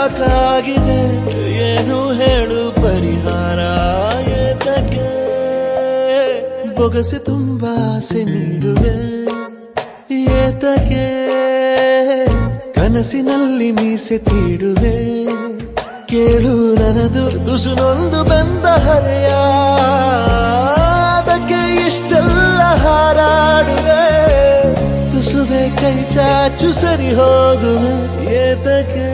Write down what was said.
ಸಾಕಾಗಿದೆ ಏನು ಹೇಳು ಪರಿಹಾರ ಏತಕ್ಕೆ ಬೊಗಸೆ ತುಂಬಾ ಆಸೆ ನೀಡುವೆ ಏತಕ್ಕೆ ಕನಸಿನಲ್ಲಿ ಮೀಸೆ ತೀಡುವೆ ಕೇಳು ನನದು ತುಸುನೊಂದು ಬೆಂದ ಹರೆಯ ಅದಕ್ಕೆ ಇಷ್ಟೆಲ್ಲ ಹಾರಾಡುವೆ ತುಸುವೆ ಕೈ ಚಾಚು ಸರಿ ಹೋಗುವೆ ಏತಕ್ಕೆ